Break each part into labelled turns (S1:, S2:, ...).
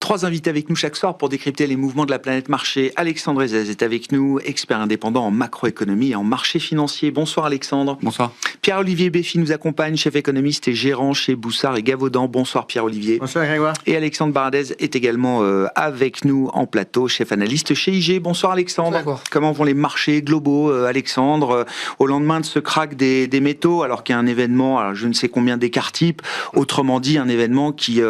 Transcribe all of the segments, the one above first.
S1: 3 invités avec nous chaque soir pour décrypter les mouvements de la planète marché. Alexandre Ezez est avec nous, expert indépendant en macroéconomie et en marché financier. Bonsoir Alexandre.
S2: Bonsoir.
S1: Pierre-Olivier Béfi nous accompagne, chef économiste et gérant chez Boussard et Gavaudan. Bonsoir Pierre-Olivier.
S3: Bonsoir Grégoire.
S1: Et Alexandre Baradez est également avec nous en plateau, chef analyste chez IG. Bonsoir Alexandre.
S3: Bonsoir.
S1: Comment vont les marchés globaux, Alexandre, au lendemain de ce krach des métaux, alors qu'il y a un événement, alors je ne sais combien d'écart type, autrement dit un événement qui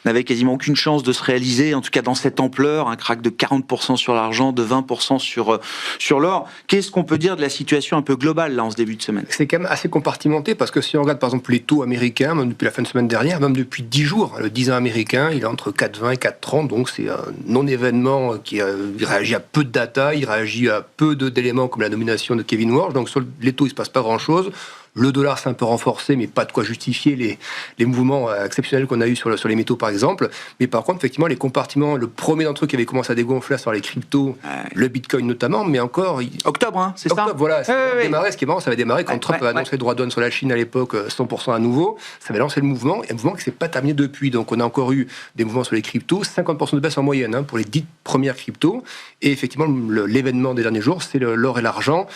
S1: n'avait quasiment aucune chance de se réaliser, en tout cas dans cette ampleur, un krach de 40% sur l'argent, de 20% sur l'or. Qu'est-ce qu'on peut dire de la situation un peu globale là en ce début de semaine ?
S3: C'est quand même assez compartimenté parce que si on regarde par exemple les taux américains, même depuis la fin de semaine dernière, même depuis 10 jours, le 10 ans américain, il est entre 4,20 et 4,30, donc c'est un non-événement qui réagit à peu de data, il réagit à peu d'éléments comme la nomination de Kevin Warsh, donc sur les taux il ne se passe pas grand-chose. Le dollar s'est un peu renforcé, mais pas de quoi justifier les mouvements exceptionnels qu'on a eu sur les métaux, par exemple. Mais par contre, effectivement, les compartiments, le premier d'entre eux qui avait commencé à dégonfler sur les cryptos, le Bitcoin notamment, mais encore...
S1: Octobre, hein, c'est ça ?
S3: Voilà, ça avait démarré. Ce qui est marrant, ça avait démarré quand Trump avait annoncé le droit de douane sur la Chine à l'époque, 100% à nouveau. Ça avait lancé le mouvement, et un mouvement qui ne s'est pas terminé depuis. Donc on a encore eu des mouvements sur les cryptos, 50% de baisse en moyenne pour les 10 premières cryptos. Et effectivement, l'événement des derniers jours, c'est l'or et l'argent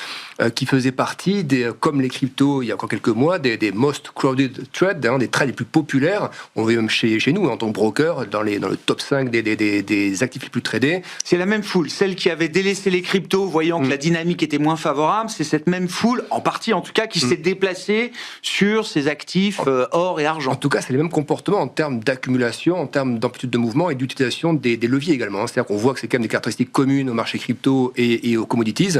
S3: qui faisaient partie, comme les cryptos, il y a encore quelques mois, des most crowded trades, des trades les plus populaires. On le voit même chez nous, en tant que broker, dans le top 5 des actifs les plus tradés.
S1: C'est la même foule, celle qui avait délaissé les cryptos, voyant que la dynamique était moins favorable, c'est cette même foule, en partie en tout cas, qui s'est déplacée sur ces actifs or et argent.
S3: En tout cas, c'est les mêmes comportements en termes d'accumulation, en termes d'amplitude de mouvement et d'utilisation des leviers également. C'est-à-dire qu'on voit que c'est quand même des caractéristiques communes au marché crypto et aux commodities,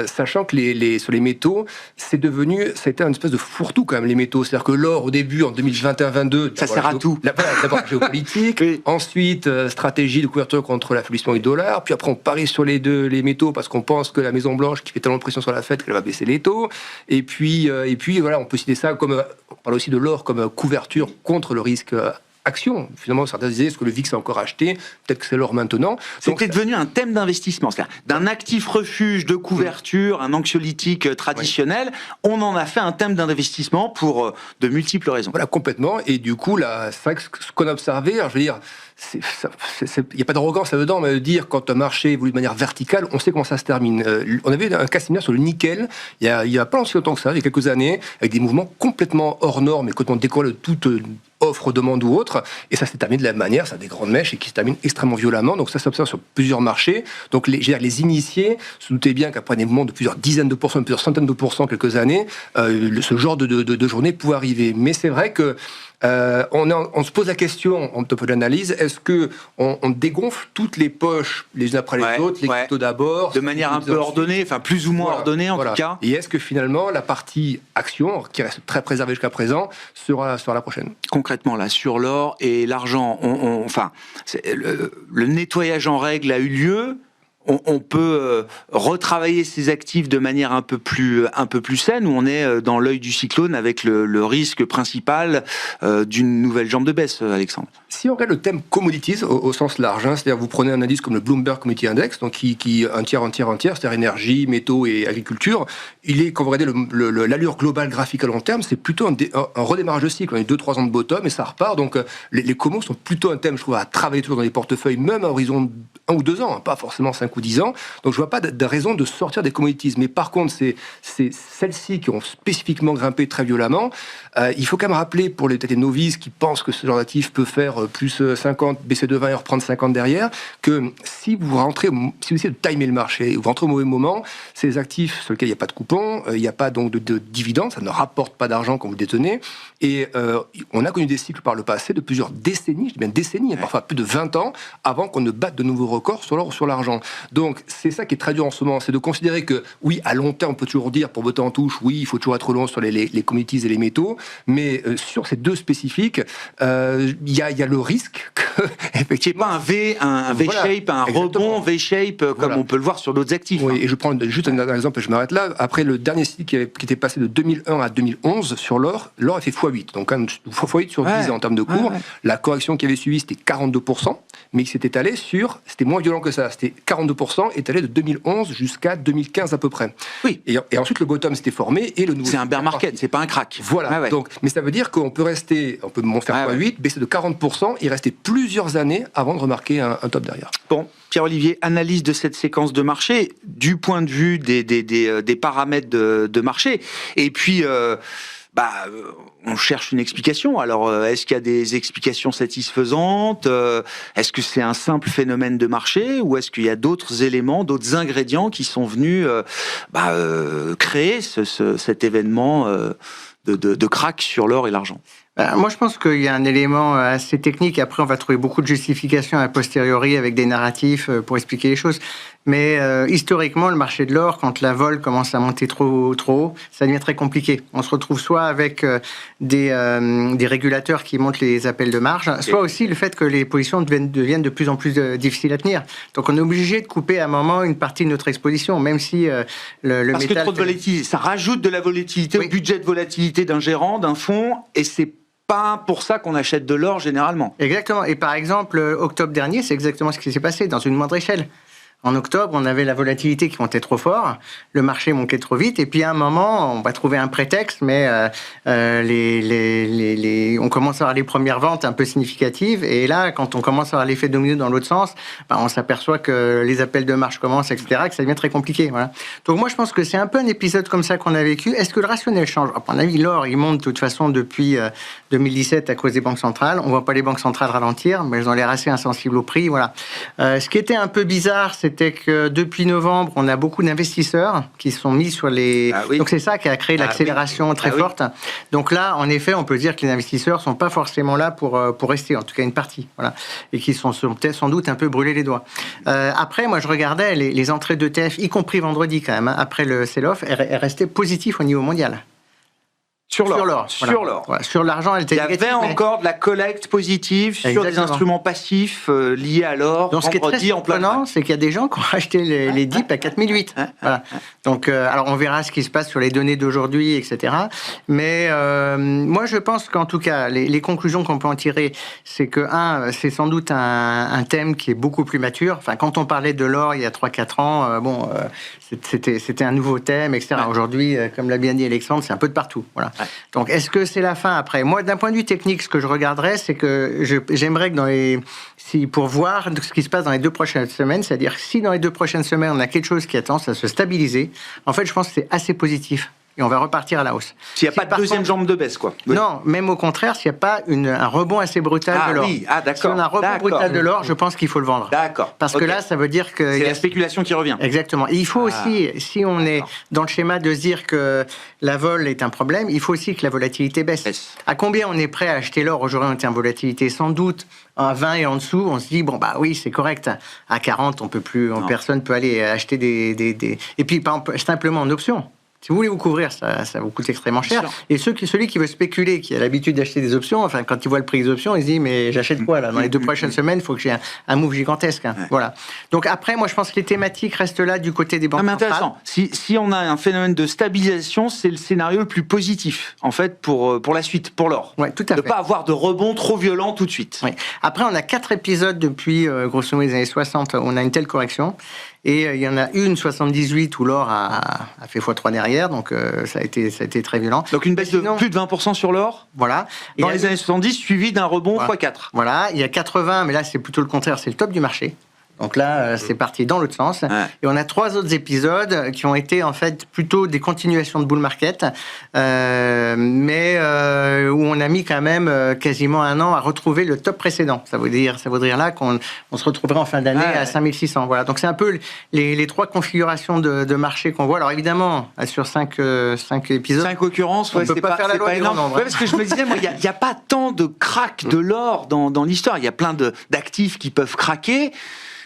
S3: sachant que sur les métaux, ça a été une espèce de fourre-tout quand même, les métaux. C'est-à-dire que l'or, au début, en 2021-22...
S1: Ça sert à tout.
S3: D'abord, géopolitique, oui. Ensuite, stratégie de couverture contre l'affaiblissement du dollar, puis après, on parie sur les métaux parce qu'on pense que la Maison-Blanche, qui fait tellement de pression sur la Fed, qu'elle va baisser les taux. Et puis voilà, on peut citer ça comme... On parle aussi de l'or comme couverture contre le risque action. Finalement, certains disaient, est-ce que le VIX a encore acheté ? Peut-être que c'est l'or maintenant.
S1: C'était devenu un thème d'investissement, c'est-à-dire d'un actif refuge de couverture, un anxiolytique traditionnel, on en a fait un thème d'investissement pour de multiples raisons.
S3: Voilà, complètement. Et du coup, là, c'est vrai que ce qu'on a observé, alors, je veux dire, il n'y a pas d'arrogance là-dedans, mais de dire quand un marché évolue de manière verticale, on sait comment ça se termine. On avait un cas similaire sur le nickel, il y a pas aussi longtemps que ça, il y a quelques années, avec des mouvements complètement hors normes et complètement décollés de toute offre, demande ou autre, et ça s'est terminé de la même manière, ça a des grandes mèches et qui se terminent extrêmement violemment, donc ça s'observe sur plusieurs marchés. Donc les initiés se doutaient bien qu'après des mouvements de plusieurs dizaines de pourcents, plusieurs centaines de pourcents quelques années, ce genre de journée pouvait arriver. Mais c'est vrai que on se pose la question en top de l'analyse, est-ce que on dégonfle toutes les poches les unes après les autres, les cryptos d'abord,
S1: de manière un peu ordonnée, enfin plus ou moins ordonnée en tout cas.
S3: Et est-ce que finalement la partie action, qui reste très préservée jusqu'à présent, sera la prochaine ?
S1: Concrètement là, sur l'or et l'argent, le nettoyage en règle a eu lieu. On peut retravailler ces actifs de manière un peu plus saine, où on est dans l'œil du cyclone avec le risque principal d'une nouvelle jambe de baisse, Alexandre.
S3: Si on regarde le thème commodities au sens large, c'est-à-dire vous prenez un indice comme le Bloomberg Commodity Index, donc qui un tiers, c'est-à-dire énergie, métaux et agriculture, quand vous regardez l'allure globale graphique à long terme, c'est plutôt un redémarrage de cycle. On a 2-3 ans de bottom et ça repart, donc les commos sont plutôt un thème, je trouve, à travailler toujours dans les portefeuilles, même à horizon 1 ou 2 ans, pas forcément 5 ou 10 ans. Donc je vois pas de raison de sortir des commodities. Mais par contre, c'est celles-ci qui ont spécifiquement grimpé très violemment. Il faut quand même rappeler pour les novices qui pensent que ce genre d'actif peut faire plus 50, baisser de 20 et reprendre 50 derrière, que si vous essayez de timer le marché, vous rentrez au mauvais moment, ces actifs sur lesquels il n'y a pas de coupon, il n'y a pas donc de dividendes, ça ne rapporte pas d'argent quand vous détenez. Et on a connu des cycles par le passé de plusieurs décennies, je dis bien décennies, parfois plus de 20 ans, avant qu'on ne batte de nouveaux records sur l'or ou sur l'argent. Donc c'est ça qui est très dur en ce moment, c'est de considérer que oui, à long terme, on peut toujours dire, pour botter en touche, oui, il faut toujours être long sur les commodities et les métaux, mais sur ces deux spécifiques, il y a le risque que,
S1: effectivement, un V-shape, un rebond V-shape, comme on peut le voir sur d'autres actifs.
S3: Oui, et je prends juste un exemple, et je m'arrête là. Après le dernier cycle qui était passé de 2001 à 2011 sur l'or a fait x8, donc quand même x8 sur 10 en termes de cours. La correction qui avait suivi, c'était 42%, mais il s'est étalé c'était moins violent que ça, c'était 42%, étalé de 2011 jusqu'à 2015 à peu près.
S1: Oui.
S3: Et ensuite, le bottom s'était formé et le nouveau...
S1: C'est un bear market, c'est pas un crack.
S3: Voilà, donc, mais ça veut dire qu'on peut faire x8, baisser de 40% et rester plusieurs années avant de remarquer un top derrière.
S1: Bon, Pierre-Olivier, analyse de cette séquence de marché du point de vue des paramètres de marché. Et puis, on cherche une explication. Alors, est-ce qu'il y a des explications satisfaisantes ? Est-ce que c'est un simple phénomène de marché ou est-ce qu'il y a d'autres éléments, d'autres ingrédients qui sont venus créer cet événement de crack sur l'or et l'argent ?
S2: Moi, je pense qu'il y a un élément assez technique. Après, on va trouver beaucoup de justifications a posteriori avec des narratifs pour expliquer les choses. Mais historiquement, le marché de l'or, quand la vol commence à monter trop haut, ça devient très compliqué. On se retrouve soit avec des régulateurs qui montent les appels de marge, soit aussi le fait que les positions deviennent de plus en plus difficiles à tenir. Donc, on est obligé de couper à un moment une partie de notre exposition, même si le
S1: Parce
S2: métal...
S1: que trop de volatilité, ça rajoute de la volatilité au budget de volatilité d'un gérant, d'un fonds, et c'est pas pour ça qu'on achète de l'or généralement.
S2: Exactement. Et par exemple, octobre dernier, c'est exactement ce qui s'est passé dans une moindre échelle. En octobre, on avait la volatilité qui montait trop fort, le marché montait trop vite, et puis à un moment, on va trouver un prétexte, mais on commence à avoir les premières ventes un peu significatives, et là, quand on commence à avoir l'effet domino dans l'autre sens, on s'aperçoit que les appels de marge commencent, etc., que ça devient très compliqué. Voilà. Donc moi, je pense que c'est un peu un épisode comme ça qu'on a vécu. Est-ce que le rationnel change ? À mon avis, l'or, il monte de toute façon depuis 2017 à cause des banques centrales. On voit pas les banques centrales ralentir, mais elles ont l'air assez insensibles au prix. Voilà. Ce qui était un peu bizarre, c'était que depuis novembre, on a beaucoup d'investisseurs qui sont mis sur les...
S1: Ah oui.
S2: Donc c'est ça qui a créé l'accélération très forte. Donc là, en effet, on peut dire que les investisseurs sont pas forcément là pour rester, en tout cas une partie. Voilà. Et qui sont peut-être sans doute un peu brûlés les doigts. Après, moi, je regardais les entrées d'ETF, y compris vendredi quand même, après le sell-off, elles restaient positives au niveau mondial.
S1: Sur l'or.
S2: Voilà. Sur l'argent, elle était négative.
S1: Il y avait encore de la collecte positive sur des instruments passifs liés à l'or.
S2: Donc, ce qui est très surprenant, c'est qu'il y a des gens qui ont acheté les dips à 4008. Voilà. Donc, alors, on verra ce qui se passe sur les données d'aujourd'hui, etc. Mais moi, je pense qu'en tout cas, les conclusions qu'on peut en tirer, c'est que, c'est sans doute un thème qui est beaucoup plus mature. Enfin, quand on parlait de l'or il y a 3-4 ans, c'était un nouveau thème, etc. Ouais. Aujourd'hui, comme l'a bien dit Alexandre, c'est un peu de partout. Voilà. Ouais. Donc, est-ce que c'est la fin après ? Moi, d'un point de vue technique, ce que je regarderais, c'est que j'aimerais que pour voir ce qui se passe dans les 2 prochaines semaines, c'est-à-dire si dans les 2 prochaines semaines, on a quelque chose qui a tendance à se stabiliser, en fait, je pense que c'est assez positif. Et on va repartir à la hausse.
S1: S'il n'y a pas de deuxième jambe de baisse, quoi. Oui.
S2: Non, même au contraire, s'il n'y a pas un rebond assez brutal de l'or.
S1: Oui, d'accord.
S2: Si on a un rebond brutal de l'or, je pense qu'il faut le vendre.
S1: D'accord.
S2: Parce que là, ça veut dire que...
S1: C'est la spéculation qui revient.
S2: Exactement. Et il faut aussi, si on est dans le schéma de se dire que la vol est un problème, il faut aussi que la volatilité baisse. À combien on est prêt à acheter l'or aujourd'hui en termes de volatilité ? Sans doute à 20 et en dessous, on se dit, oui, c'est correct. À 40, on peut plus, personne peut aller acheter des... Et puis, par exemple, simplement en option. Si vous voulez vous couvrir, ça vous coûte extrêmement cher. Et celui qui veut spéculer, qui a l'habitude d'acheter des options, enfin, quand il voit le prix des options, il se dit, mais j'achète quoi, là ? Dans les 2 prochaines semaines, il faut que j'ai un move gigantesque. Hein. Ouais. Voilà. Donc après, moi, je pense que les thématiques restent là du côté des banques centrales.
S1: Intéressant. Si on a un phénomène de stabilisation, c'est le scénario le plus positif, en fait, pour la suite, pour l'or.
S2: Ouais, tout à fait.
S1: De ne pas avoir de rebond trop violent tout de suite.
S2: Ouais. Après, on a 4 épisodes depuis, grosso modo, les années 60, où on a une telle correction. Et il y en a une, 78, où l'or a fait x3 derrière, donc ça a été très violent.
S1: Donc une baisse de plus de 20% sur l'or,
S2: voilà.
S1: Dans les années 70, suivi d'un rebond x4.
S2: Voilà, il y a 80, mais là c'est plutôt le contraire, c'est le top du marché. Donc là, c'est parti dans l'autre sens. Ouais. Et on a 3 autres épisodes qui ont été en fait plutôt des continuations de bull market, mais où on a mis quand même quasiment 1 an à retrouver le top précédent. Ça voudrait dire là qu'on se retrouverait en fin d'année à 5600. Voilà. Donc c'est un peu les 3 configurations de marché qu'on voit. Alors évidemment, sur 5 épisodes,
S1: 5 occurrences, on ne peut pas faire la loi du grand nombre. Parce que je me disais, moi, il n'y a pas tant de cracks de l'or dans l'histoire. Il y a plein d'actifs qui peuvent craquer.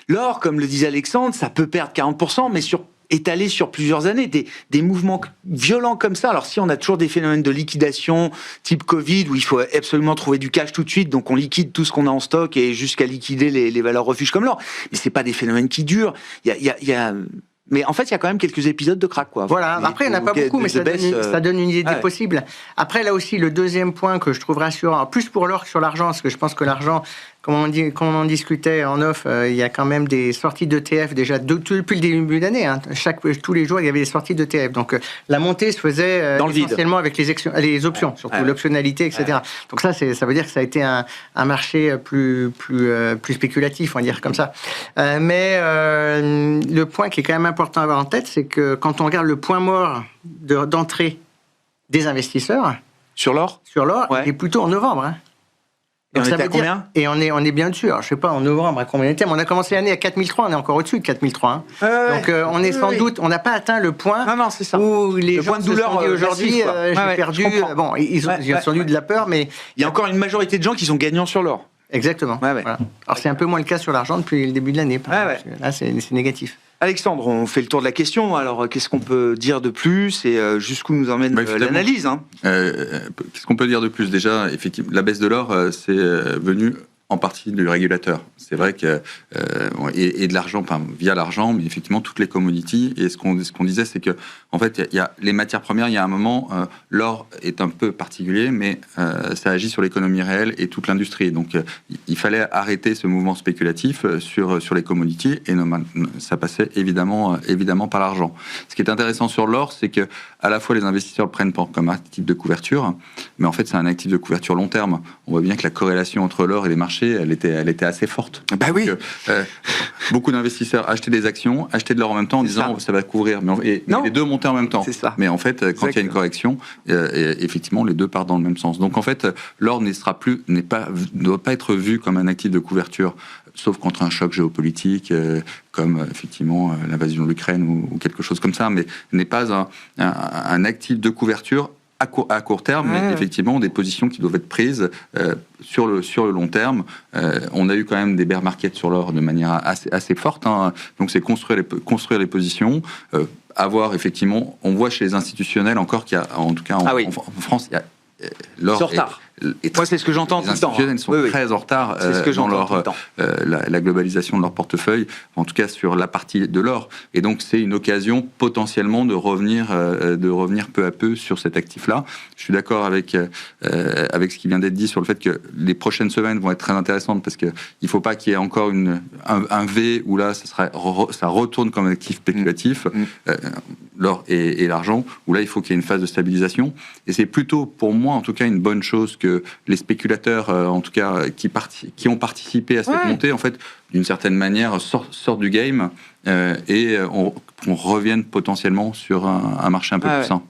S1: L'or, comme le disait Alexandre, ça peut perdre 40%, mais étalé sur plusieurs années, des mouvements violents comme ça. Alors si on a toujours des phénomènes de liquidation type Covid, où il faut absolument trouver du cash tout de suite, donc on liquide tout ce qu'on a en stock et jusqu'à liquider les valeurs refuges comme l'or. Mais c'est pas des phénomènes qui durent. Mais en fait, il y a quand même quelques épisodes de crack, quoi.
S2: Voilà. Après, il n'y en a pas beaucoup, mais ça donne une idée des possibles. Après, là aussi, le deuxième point que je trouve rassurant, plus pour l'or que sur l'argent, parce que je pense que l'argent, comme on en discutait en off, il y a quand même des sorties d'ETF déjà depuis le début d'année. Hein. Tous les jours, il y avait des sorties d'ETF. Donc la montée se faisait essentiellement avec les options, surtout l'optionnalité, etc. Donc ça veut dire que ça a été un marché plus spéculatif, on va dire comme ça. Mais le point qui est quand même important à avoir en tête, c'est que quand on regarde le point mort d'entrée des investisseurs
S1: sur l'or,
S2: il est plutôt en novembre. Hein.
S1: Et donc, on était à combien ?
S2: Et on est bien dessus. Alors, je sais pas, en novembre, à combien on était. On a commencé l'année à 4003, on est encore au-dessus de 4003. Hein. Donc, on est sans doute, on n'a pas atteint le point où les gens se sont dit aujourd'hui, j'ai perdu. Bon, ils ont sans doute de la peur, mais...
S1: Il y a encore une majorité de gens qui sont gagnants sur l'or.
S2: Exactement. Voilà. Alors, c'est un peu moins le cas sur l'argent depuis le début de l'année. Là, c'est négatif.
S1: Alexandre, on fait le tour de la question. Alors, qu'est-ce qu'on peut dire de plus et jusqu'où nous emmène l'analyse, hein ?
S4: Qu'est-ce qu'on peut dire de plus ? Déjà, effectivement, la baisse de l'or, c'est venu en partie du régulateur. C'est vrai que et de l'argent, via l'argent, mais effectivement toutes les commodities. Et ce qu'on disait, c'est que en fait, il y a les matières premières. Il y a un moment, l'or est un peu particulier, mais ça agit sur l'économie réelle et toute l'industrie. Donc, il fallait arrêter ce mouvement spéculatif sur les commodities, et ça passait évidemment par l'argent. Ce qui est intéressant sur l'or, c'est que à la fois les investisseurs le prennent comme actif de couverture, mais en fait, c'est un actif de couverture long terme. On voit bien que la corrélation entre l'or et les marchés, elle était assez forte.
S1: Bah oui.
S4: Donc, beaucoup d'investisseurs achetaient des actions, achetaient de l'or en même temps en disant ça va couvrir. Mais les deux montaient en même temps.
S1: C'est ça.
S4: Mais en fait, quand il y a une correction, effectivement, les deux partent dans le même sens. Donc en fait, l'or ne doit pas être vu comme un actif de couverture, sauf contre un choc géopolitique, comme effectivement l'invasion de l'Ukraine ou quelque chose comme ça, mais n'est pas un actif de couverture à court terme, mais effectivement des positions qui doivent être prises sur le long terme. On a eu quand même des bear markets sur l'or de manière assez forte, hein. Donc c'est construire les positions, avoir effectivement, on voit chez les institutionnels encore qu'il y a, en tout cas en France, il y a l'or.
S1: C'est en retard. Moi, c'est ce que j'entends tout le temps.
S4: Les institutionnels sont très en retard dans la globalisation de leur portefeuille, en tout cas sur la partie de l'or. Et donc, c'est une occasion potentiellement de revenir peu à peu sur cet actif-là. Je suis d'accord avec ce qui vient d'être dit sur le fait que les prochaines semaines vont être très intéressantes parce qu'il ne faut pas qu'il y ait encore un V où là, ça retourne comme un actif spéculatif, l'or et l'argent, où là, il faut qu'il y ait une phase de stabilisation. Et c'est plutôt, pour moi, en tout cas, une bonne chose que les spéculateurs, en tout cas, qui ont participé à cette montée, en fait, d'une certaine manière, sortent du game et on revienne potentiellement sur un marché un peu plus sain.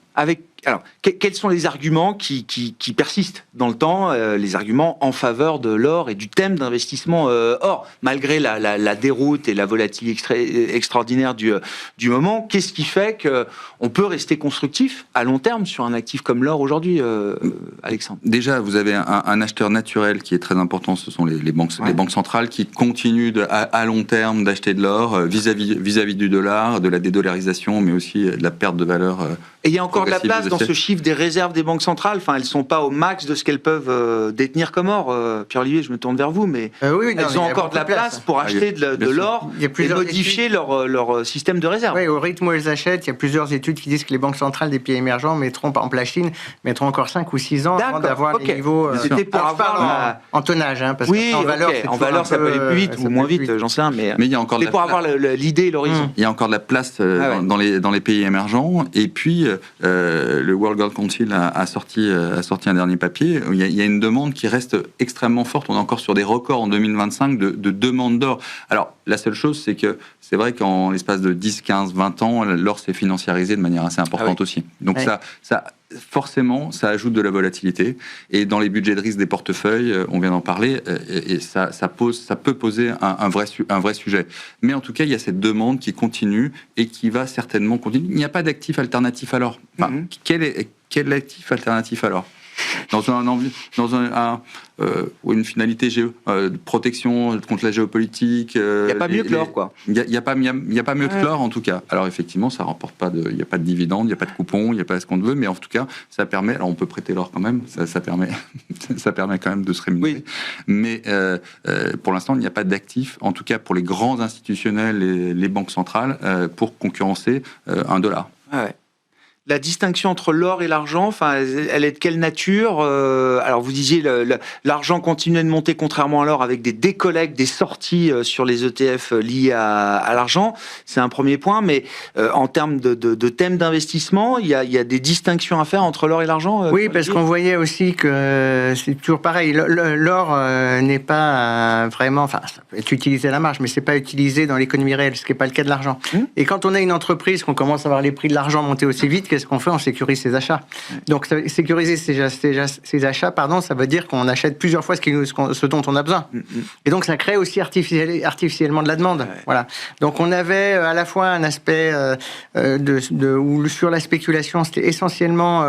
S1: Alors, quels sont les arguments qui persistent dans le temps, les arguments en faveur de l'or et du thème d'investissement or, malgré la déroute et la volatilité extraordinaire du moment? Qu'est-ce qui fait qu'on peut rester constructif à long terme sur un actif comme l'or aujourd'hui, Alexandre?
S4: Déjà, vous avez un acheteur naturel qui est très important, ce sont les banques centrales qui continuent à long terme d'acheter de l'or vis-à-vis du dollar, de la dédollarisation, mais aussi de la perte de valeur.
S1: Et il y a encore de la place dans ce chiffre des réserves des banques centrales. Enfin, elles ne sont pas au max de ce qu'elles peuvent détenir comme or. Pierre-Olivier, je me tourne vers vous, mais elles ont encore de la place pour acheter de l'or et modifier leur système de réserve.
S2: Oui, au rythme où elles achètent, il y a plusieurs études qui disent que les banques centrales des pays émergents mettront, par exemple la Chine, mettront encore 5 ou 6 ans avant d'avoir les niveaux...
S1: C'était pour avoir
S2: en tonnage, hein, parce
S1: que
S2: en valeur,
S1: ça peut aller plus vite ou moins vite, j'en sais rien, mais il y a encore pour avoir l'idée et l'horizon.
S4: Il y a encore de la place dans les pays émergents, et puis le World Gold Council a sorti un dernier papier. Il y a une demande qui reste extrêmement forte. On est encore sur des records en 2025 de demande d'or. Alors, la seule chose, c'est que c'est vrai qu'en l'espace de 10, 15, 20 ans, l'or s'est financiarisé de manière assez importante aussi. Donc ça, forcément, ça ajoute de la volatilité. Et dans les budgets de risque des portefeuilles, on vient d'en parler, et ça peut poser un vrai sujet. Mais en tout cas, il y a cette demande qui continue et qui va certainement continuer. Il n'y a pas d'actif alternatif à l'or. Enfin, quel est l'actif alternatif à l'or ? Dans une finalité de protection contre la géopolitique. Il
S1: n'y a pas mieux que l'or, quoi.
S4: Il n'y a pas mieux que l'or, en tout cas. Alors, effectivement, ça ne rapporte pas il n'y a pas de dividendes, il n'y a pas de coupons, il n'y a pas ce qu'on veut, mais en tout cas, ça permet. Alors, on peut prêter l'or quand même, ça permet quand même de se rémunérer. Oui. Mais pour l'instant, il n'y a pas d'actifs, en tout cas pour les grands institutionnels et les banques centrales, pour concurrencer $1.
S1: Ah ouais. La distinction entre l'or et l'argent, elle est de quelle nature? Alors vous disiez l'argent continuait de monter contrairement à l'or avec des décollectes, des sorties sur les ETF liés à l'argent. C'est un premier point, mais en termes de thèmes d'investissement, il y a des distinctions à faire entre l'or et l'argent.
S2: Oui, parce qu'on voyait aussi que c'est toujours pareil. L'or n'est pas vraiment, ça peut être utilisé à la marge, mais c'est pas utilisé dans l'économie réelle, ce qui n'est pas le cas de l'argent. Et quand on a une entreprise, qu'on commence à voir les prix de l'argent monter aussi vite, qu'est-ce qu'on fait? On sécurise ses achats. Donc, sécuriser ses achats, ça veut dire qu'on achète plusieurs fois ce dont on a besoin. Et donc, ça crée aussi artificiellement de la demande. Voilà. Donc, on avait à la fois un aspect où sur la spéculation, c'était essentiellement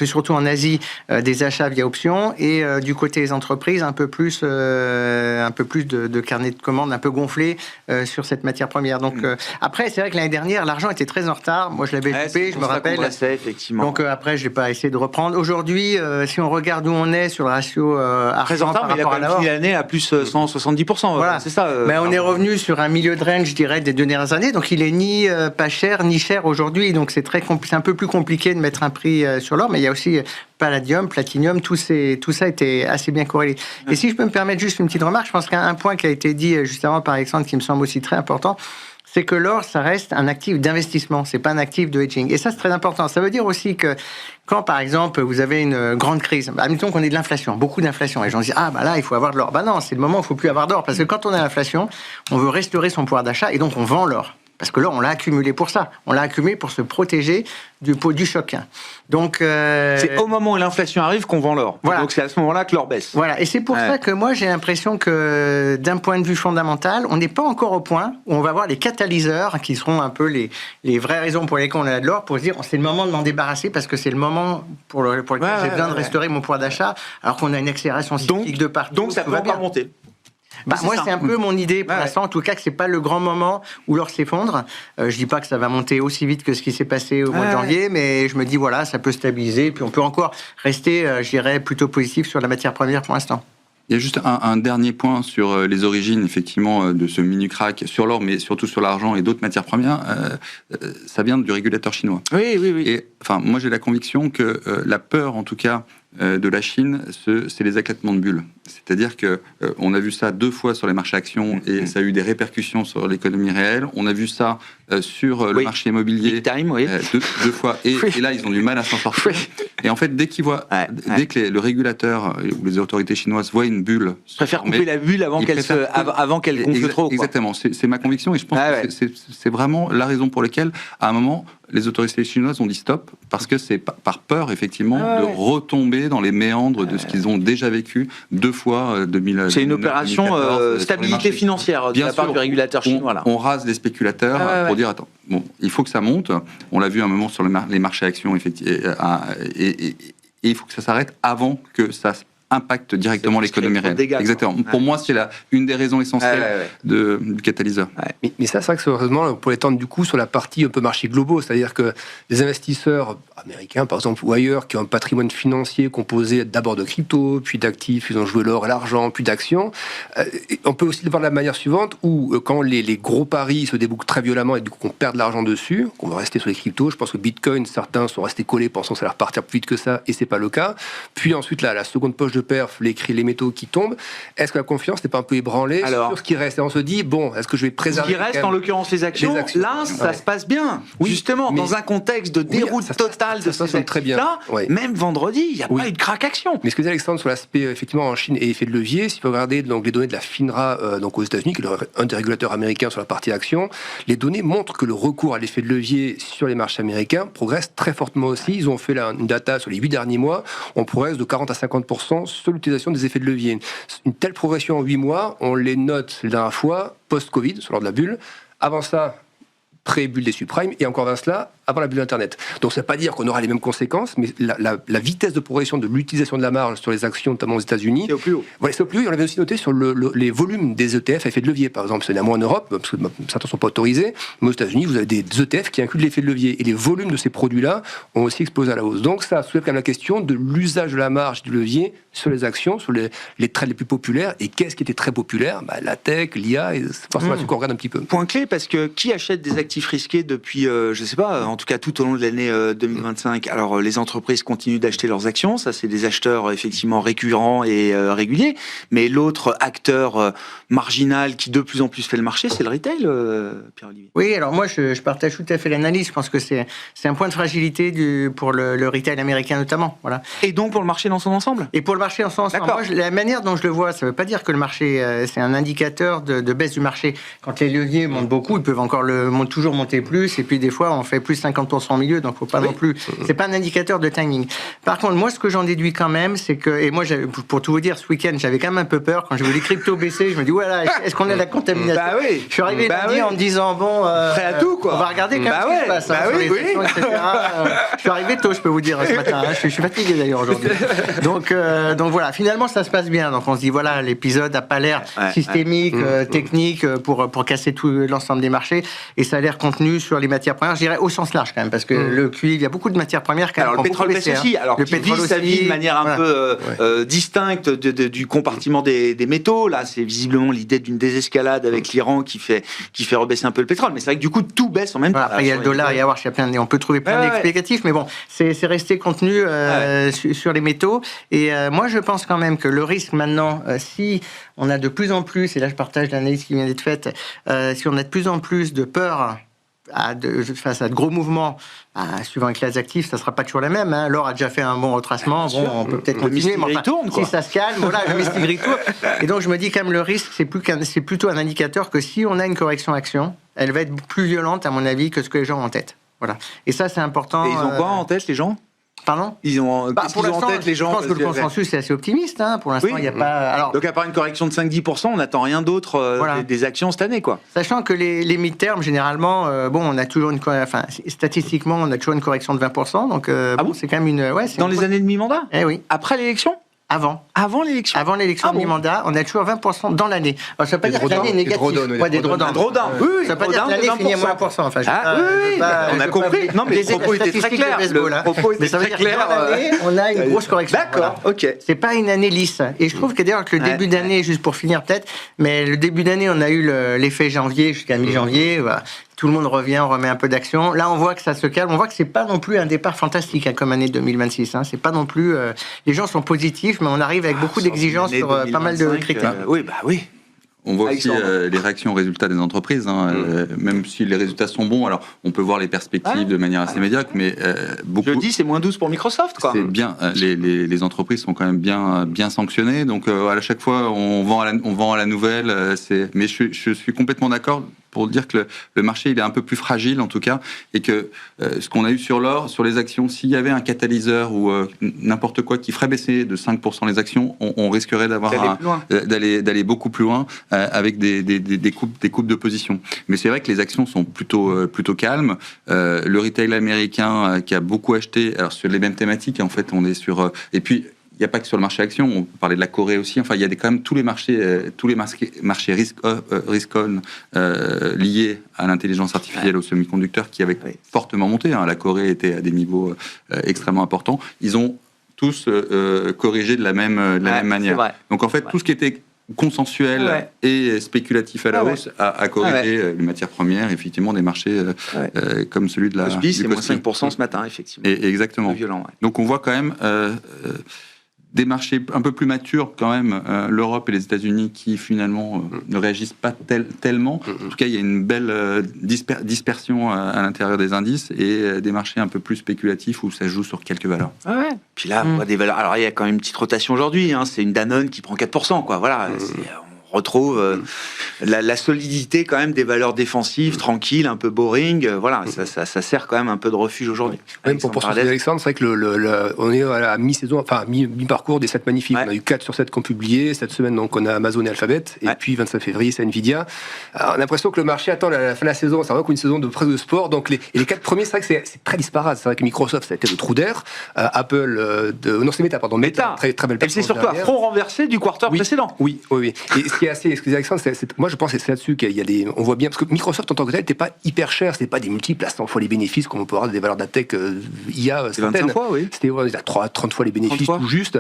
S2: surtout en Asie, des achats via option, et du côté des entreprises, un peu plus de carnet de commandes un peu gonflé sur cette matière première. Donc, après, c'est vrai que l'année dernière, l'argent était très en retard. Moi, je l'avais coupé, je me rappelle.
S1: Effectivement.
S2: Donc après, je n'ai pas essayé de reprendre. Aujourd'hui, si on regarde où on est sur le ratio argent par rapport à l'or,
S1: il a l'année à plus 170%.
S2: Voilà.
S1: C'est ça.
S2: Mais on est revenu sur un milieu de range, je dirais, des 2 dernières années. Donc il est ni pas cher ni cher aujourd'hui. Donc c'est un peu plus compliqué de mettre un prix sur l'or. Mais il y a aussi palladium, platinium, tout ça était assez bien corrélé. Et si je peux me permettre juste une petite remarque, je pense qu'un point qui a été dit juste avant par Alexandre qui me semble aussi très important, c'est que l'or, ça reste un actif d'investissement, c'est pas un actif de hedging. Et ça, c'est très important. Ça veut dire aussi que quand, par exemple, vous avez une grande crise, admettons qu'on ait de l'inflation, beaucoup d'inflation, et les gens disent « Ah, là, il faut avoir de l'or ». Non, c'est le moment où il ne faut plus avoir d'or, parce que quand on a l'inflation, on veut restaurer son pouvoir d'achat, et donc on vend l'or. Parce que l'or, on l'a accumulé pour ça. On l'a accumulé pour se protéger du choc. Donc,
S1: c'est au moment où l'inflation arrive qu'on vend l'or.
S2: Voilà.
S1: Donc c'est à ce moment-là que l'or baisse.
S2: Voilà. Et c'est pour ça que moi, j'ai l'impression que d'un point de vue fondamental, on n'est pas encore au point où on va voir les catalyseurs qui seront un peu les vraies raisons pour lesquelles on a de l'or, pour se dire c'est le moment de m'en débarrasser parce que c'est le moment pour lequel j'ai besoin de restaurer mon pouvoir d'achat, alors qu'on a une accélération cyclique de partout.
S1: Donc ça peut pas monter.
S2: Moi, c'est un peu mon idée pour l'instant, en tout cas, que c'est pas le grand moment où l'or s'effondre. Je dis pas que ça va monter aussi vite que ce qui s'est passé au mois de janvier, mais je me dis, voilà, ça peut stabiliser, puis on peut encore rester, je dirais, plutôt positif sur la matière première pour l'instant.
S4: Il y a juste un dernier point sur les origines, effectivement, de ce mini-crack sur l'or, mais surtout sur l'argent et d'autres matières premières. Ça vient du régulateur chinois.
S1: Oui.
S4: Et moi, j'ai la conviction que la peur, en tout cas, de la Chine, c'est les éclatements de bulles. C'est-à-dire qu'on a vu ça 2 fois sur les marchés actions et ça a eu des répercussions sur l'économie réelle. On a vu ça sur le marché immobilier 2 fois. Et là, ils ont du mal à s'en sortir. Et en fait, dès que le régulateur ou les autorités chinoises voient une bulle...
S1: Ils préfèrent couper la bulle avant qu'elle gonfle trop.
S4: Exactement. C'est ma conviction et je pense que c'est vraiment la raison pour laquelle, à un moment, les autorités chinoises ont dit stop, parce que c'est par peur, effectivement, de retomber dans les méandres de ce qu'ils ont déjà vécu 2 fois 2000.
S1: C'est une opération stabilité financière de la part du régulateur chinois.
S4: On rase les spéculateurs pour dire attends, il faut que ça monte. On l'a vu un moment sur les marchés actions, et il faut que ça s'arrête avant que ça impacte directement l'économie réelle. Exactement. Pour moi, c'est une des raisons essentielles du catalyseur.
S3: Mais ça, c'est vrai que heureusement, pour l'étendre du coup sur la partie un peu marché globaux, c'est-à-dire que les investisseurs américains, par exemple, ou ailleurs, qui ont un patrimoine financier composé d'abord de crypto, puis d'actifs, ils ont joué l'or et l'argent, puis d'actions. On peut aussi le voir de la manière suivante, où quand les gros paris se débouclent très violemment et du coup qu'on perd de l'argent dessus, qu'on va rester sur les cryptos, je pense que Bitcoin, certains sont restés collés pensant que ça allait repartir plus vite que ça, et c'est pas le cas. Puis ensuite, la seconde poche de perf, les métaux qui tombent, est-ce que la confiance n'est pas un peu ébranlée sur ce qui reste? Et on se dit, est-ce que je vais préserver...
S1: Ce qui reste, en l'occurrence, les actions, là, ça se passe bien. Justement, dans un contexte de déroute totale de ces actifs-là, même vendredi, il n'y a pas eu de crack action.
S3: Mais ce que dit Alexandre sur l'aspect, effectivement, en Chine et effet de levier, si vous regardez donc, les données de la FINRA donc aux États-Unis, qui est un des régulateurs américains sur la partie action, les données montrent que le recours à l'effet de levier sur les marchés américains progresse très fortement aussi. Ils ont fait une data sur les 8 derniers mois, on progresse de 40 à 50% sur l'utilisation des effets de levier. Une telle progression en 8 mois, on les note la dernière fois post-Covid, sur l'ordre de la bulle. Avant ça, pré-bulle des subprimes, et encore avant cela, avant la bulle Internet. Donc ça ne veut pas dire qu'on aura les mêmes conséquences, mais la vitesse de progression de l'utilisation de la marge sur les actions, notamment aux États-Unis,
S1: c'est au plus haut.
S3: Voilà, c'est au plus haut. On l'avait aussi noté sur les volumes des ETF à effet de levier. Par exemple, c'est moins en Europe, parce que certains ne sont pas autorisés, mais aux États-Unis, vous avez des ETF qui incluent l'effet de levier. Et les volumes de ces produits-là ont aussi explosé à la hausse. Donc ça soulève quand même la question de l'usage de la marge du levier sur les actions, sur les trades les plus populaires. Et qu'est-ce qui était très populaire? La tech, l'IA, et forcément, ce qu'on regarde un petit peu.
S1: Point clé, parce que qui achète des actifs risqués depuis, je ne sais pas, entre tout cas tout au long de l'année 2025. Alors les entreprises continuent d'acheter leurs actions, ça c'est des acheteurs effectivement récurrents et réguliers, mais l'autre acteur marginal qui de plus en plus fait le marché, c'est le retail, Pierre-Olivier.
S2: Oui, alors moi je partage tout à fait l'analyse, je pense que c'est un point de fragilité pour le retail américain notamment. Voilà.
S1: Et donc pour le marché dans son ensemble ?
S2: Et pour le marché dans son ensemble. Moi, la manière dont je le vois, ça ne veut pas dire que le marché, c'est un indicateur de baisse du marché. Quand les leviers montent beaucoup, ils peuvent encore toujours monter plus, et puis des fois on fait plus 50% au milieu, donc faut pas non plus. C'est pas un indicateur de timing. Par contre, moi ce que j'en déduis quand même, c'est que, et moi pour tout vous dire, ce week-end j'avais quand même un peu peur quand j'ai vu les cryptos baisser. Je me dis voilà, est-ce qu'on a la contamination ? Je suis arrivé lundi en me disant bon,
S1: prêt à tout quoi.
S2: On va regarder quand même ce qui se passe sur les actions, etc. Je suis arrivé tôt, je peux vous dire ce matin. Je suis fatigué d'ailleurs aujourd'hui. Donc voilà, finalement ça se passe bien. Donc on se dit voilà, l'épisode a pas l'air systémique, technique pour casser tout l'ensemble des marchés, et ça a l'air contenu sur les matières premières, je dirais au sens large quand même, parce que le cuivre, il y a beaucoup de matières premières.
S1: Alors le pétrole baisse aussi, alors le pétrole vit sa vie de manière un peu distincte du compartiment des métaux. Là, c'est visiblement l'idée d'une désescalade avec l'Iran qui fait rebaisser un peu le pétrole. Mais c'est vrai que du coup tout baisse en même temps.
S2: Après il y a le dollar, il y a on peut trouver plein d'explicatifs, mais bon, c'est resté contenu sur les métaux. Et moi je pense quand même que le risque maintenant, si on a de plus en plus, et là je partage l'analyse qui vient d'être faite, si on a de plus en plus de peur face à de gros mouvements, suivant les classes actives, ça ne sera pas toujours la même. Hein. L'or a déjà fait un bon retracement, on peut peut-être continuer, mais si ça se calme, voilà, le mystigri tourne. Et donc je me dis quand même, le risque, c'est plutôt un indicateur que si on a une correction action, elle va être plus violente, à mon avis, que ce que les gens ont en tête. Voilà. Et ça, c'est important.
S1: Et ils ont quoi en tête, les gens ?
S2: Pardon ?
S1: Ils ont,
S2: pour l'instant,
S1: en tête, les gens,
S2: je pense que le consensus est assez optimiste. Hein. Pour l'instant, il n'y a pas. Alors,
S1: donc, à part une correction de 5-10%, on n'attend rien d'autre des actions cette année, quoi.
S2: Sachant que les mid-terms, généralement, on a toujours statistiquement, on a toujours une correction de 20%. Donc, c'est quand même une.
S1: Dans les années de mi-mandat ?
S2: Eh oui.
S1: Après l'élection ? Avant l'élection.
S2: Avant l'élection de mi-mandat, on a toujours 20% dans l'année. Alors, ça ne veut pas dire que l'année est négative.
S3: Des drawdowns.
S1: Oui,
S2: ça ne veut pas dire que l'année finit à moins 1%. Enfin,
S1: on a compris. Non, mais le propos était très clair.
S2: Le propos était très clair. Dans l'année, on a une grosse correction.
S1: D'accord, ok.
S2: C'est pas une année lisse. Et je trouve que d'ailleurs, que le début d'année, juste pour finir peut-être, mais le début d'année, on a eu l'effet janvier jusqu'à mi-janvier. Voilà. Tout le monde revient, on remet un peu d'action. Là, on voit que ça se calme. On voit que c'est pas non plus un départ fantastique comme année 2026. C'est pas non plus. Les gens sont positifs, mais on arrive avec beaucoup d'exigences sur pas mal de critères.
S1: Oui.
S4: On voit aussi les réactions aux résultats des entreprises, même si les résultats sont bons. Alors, on peut voir les perspectives de manière assez médiaque, mais beaucoup.
S1: Je dis, c'est moins 12 pour Microsoft, quoi.
S4: C'est bien. Les entreprises sont quand même bien sanctionnées. Donc, à chaque fois, on vend à la nouvelle. Mais je suis complètement d'accord pour dire que le marché il est un peu plus fragile en tout cas, et que ce qu'on a eu sur l'or, sur les actions, s'il y avait un catalyseur ou n'importe quoi qui ferait baisser de 5% les actions, on risquerait d'aller beaucoup plus loin avec des coupes de position. Mais c'est vrai que les actions sont plutôt calmes. Le retail américain qui a beaucoup acheté, alors sur les mêmes thématiques, en fait, on est sur... et puis, il n'y a pas que sur le marché action, on parlait de la Corée aussi, enfin il y a quand même tous les marchés risk-on liés à l'intelligence artificielle, aux semi-conducteurs qui avaient fortement monté. La Corée était à des niveaux extrêmement importants. Ils ont tous corrigé de la même manière. Donc en fait, tout ce qui était consensuel et spéculatif à la hausse a corrigé les matières premières, effectivement, des marchés comme celui de la...
S1: c'est moins 5% ce matin, effectivement.
S4: Exactement.
S1: Violent,
S4: Donc on voit quand même... des marchés un peu plus matures quand même, l'Europe et les États-Unis qui finalement ne réagissent pas tellement. En tout cas, il y a une belle dispersion à l'intérieur des indices et des marchés un peu plus spéculatifs où ça joue sur quelques valeurs.
S1: Puis là, on voit des valeurs. Alors il y a quand même une petite rotation aujourd'hui. C'est une Danone qui prend 4%, quoi. Voilà. On retrouve la solidité quand même des valeurs défensives, tranquilles, un peu boring. Voilà, ça sert quand même un peu de refuge aujourd'hui.
S3: Même pour poursuivre Alexandre, c'est vrai que on est à mi-saison, enfin mi-parcours des 7 magnifiques. On a eu 4 sur 7 qui ont publié. Cette semaine, donc, on a Amazon et Alphabet. Et puis, 25 février, c'est Nvidia. Alors, on a l'impression que le marché attend la fin de la saison. C'est vraiment une saison de presse de sport. Donc, les 4 premiers, c'est vrai que c'est très disparate. C'est vrai que Microsoft, ça a été le trou d'air. Apple, Meta, très, très belle performance.
S1: Elle s'est surtout à front renversé du quarter précédent.
S3: Oui. Et ce qui est assez, excusez Alexandre, moi je pense que c'est là-dessus qu'il y a on voit bien, parce que Microsoft en tant que tel n'était pas hyper cher, c'était pas des multiples à 100 fois les bénéfices comme on peut avoir des valeurs de la tech IA
S1: c'est 25 fois,
S3: c'était à 30 fois les bénéfices tout juste.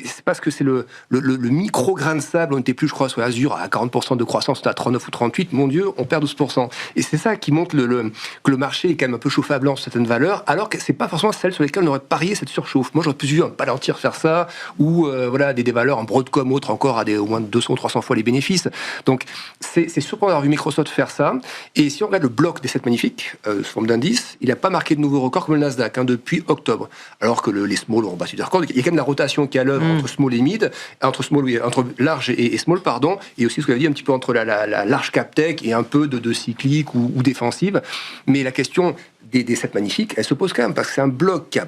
S3: c'est parce que c'est le micro grain de sable. On n'était plus, je crois, sur Azure à 40% de croissance, on est à 39 ou 38. Mon Dieu, on perd 12%. Et c'est ça qui montre que le marché est quand même un peu chauffe à blanc sur certaines valeurs, alors que c'est pas forcément celles sur lesquelles on aurait parié cette surchauffe. Moi, j'aurais pu vu un Palantir faire ça, ou voilà, des valeurs en Broadcom, autres encore, à au moins 200 ou 300 fois les bénéfices. Donc, c'est surprenant d'avoir vu Microsoft faire ça. Et si on regarde le bloc des 7 magnifiques, sous forme d'indice, il n'a pas marqué de nouveau record comme le Nasdaq depuis octobre. Alors que les small ont battu des records. Il y a quand même la rotation qui est à l'œuvre entre small et mid, entre large et small, pardon, et aussi ce que vous avez dit, un petit peu entre la large cap tech et un peu de cyclique ou défensive. Mais la question des 7 magnifiques, elle se pose quand même, parce que c'est un bloc qui a